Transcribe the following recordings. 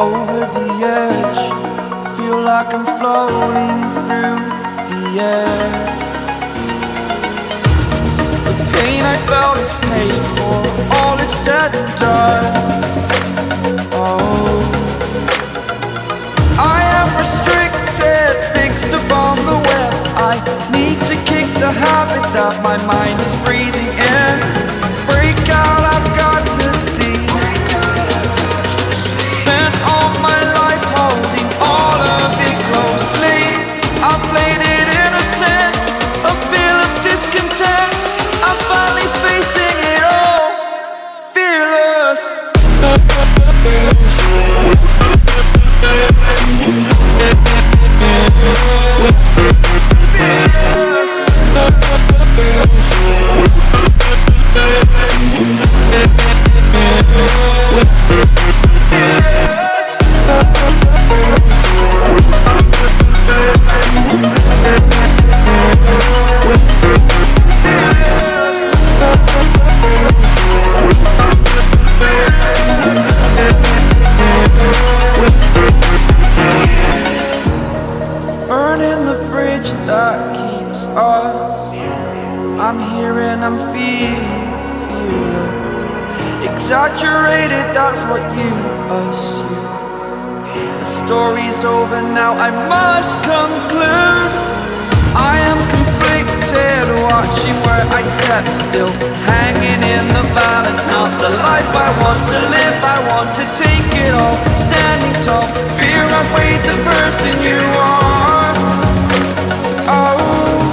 over the edge. Feel like I'm floating through the air. The pain I felt is paid for, all is said and done. Oh, I am restricted, fixed upon the web. I need to kick the habit that my mind is breathing in. Break out, I've got to see. Spent all my life holding all of it closely. I played it innocent, a feel of discontent. I'm finally facing it all, fearless. Burning the bridge that keeps us. I'm here and I'm feeling fearless. Exaggerated, that's what you assume. The story's over now, I must conclude. I am conflicted, watching where I step still, hanging in the balance. Not the life I want to live, I want to take it all. Standing tall, fear outweighed the person you are. Oh,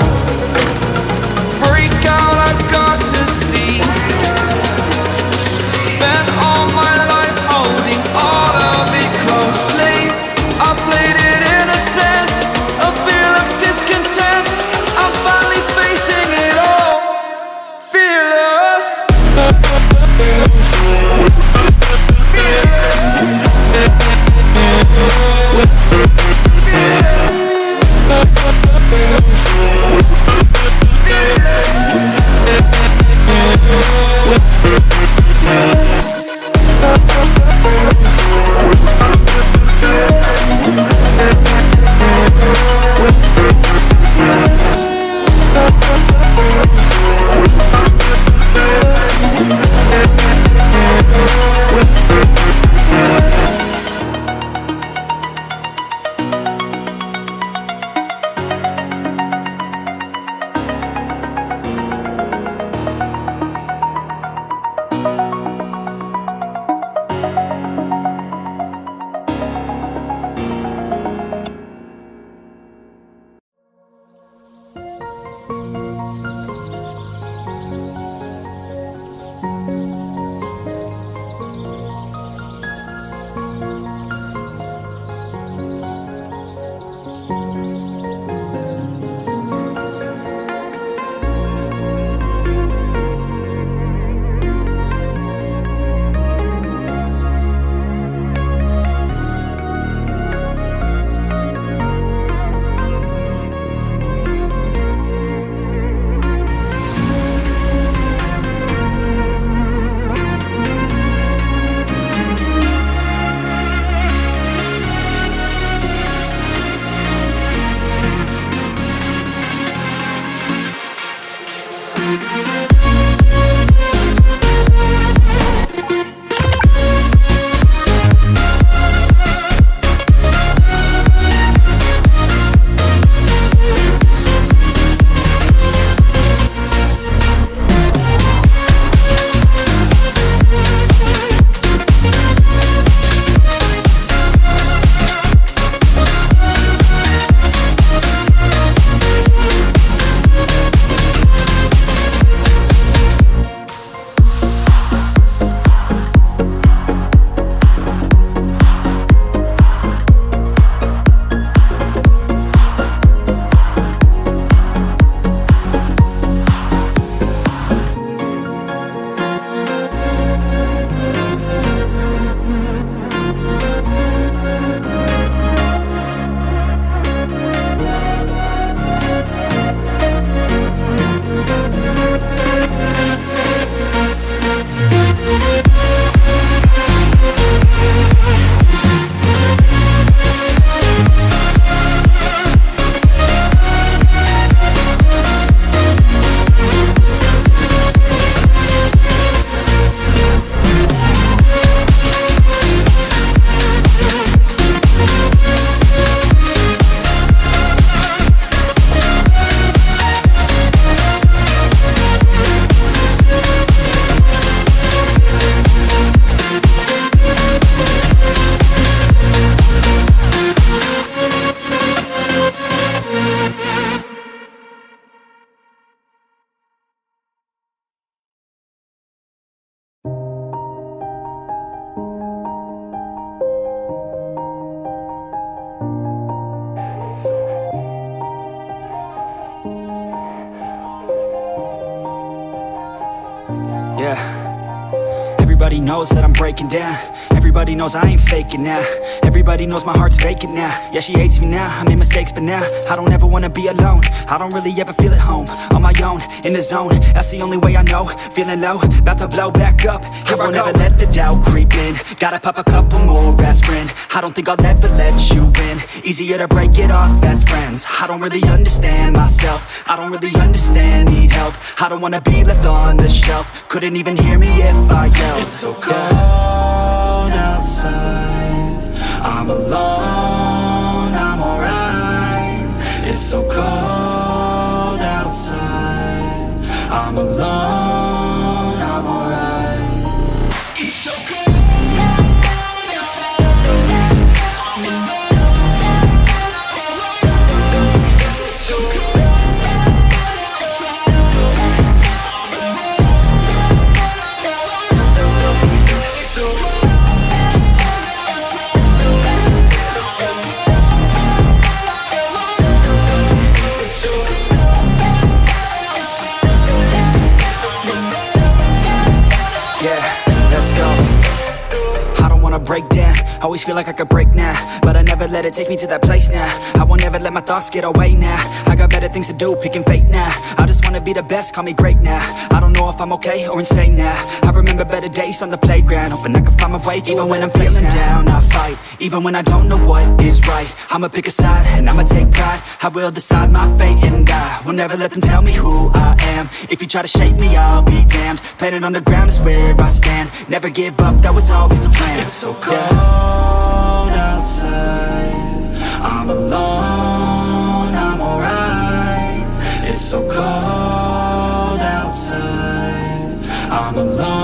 break out, I've got to see. Spent all my life holding all of it closely. I played it innocent, a feel of discontent. I'm finally facing it all, fearless. Fearless. Fearless. Everybody knows that I'm breaking down. Everybody knows I ain't faking now. Everybody knows my heart's vacant now. Yeah, she hates me now, I made mistakes but now I don't ever wanna be alone. I don't really ever feel at home. On my own, in the zone, that's the only way I know. Feeling low, about to blow back up. Here I won't ever let the doubt creep in. Gotta pop a couple more aspirin. I don't think I'll ever let you in. Easier to break it off best friends. I don't really understand myself. I don't really understand, need help. I don't wanna be left on the shelf. Couldn't even hear me if I yelled. It's so cold outside, I'm alone, I'm alright. It's so cold outside, I'm alone, I'm alright. It's so cold. Break down, always feel like I could break now, but I never let it take me to that place now. I won't ever let my thoughts get away now. I got better things to do, picking fate now. I just wanna be the best, call me great now. I don't know if I'm okay or insane now. I remember better days on the playground, hoping I can find my way. Even when I'm feeling down, I fight. Even when I don't know what is right, I'ma pick a side and I'ma take pride. I will decide my fate and I will never let them tell me who I am. If you try to shake me, I'll be damned. Planet on the ground is where I stand. Never give up, that was always the plan. It's so cold outside, I'm alone, I'm alright. It's so cold outside, I'm alone.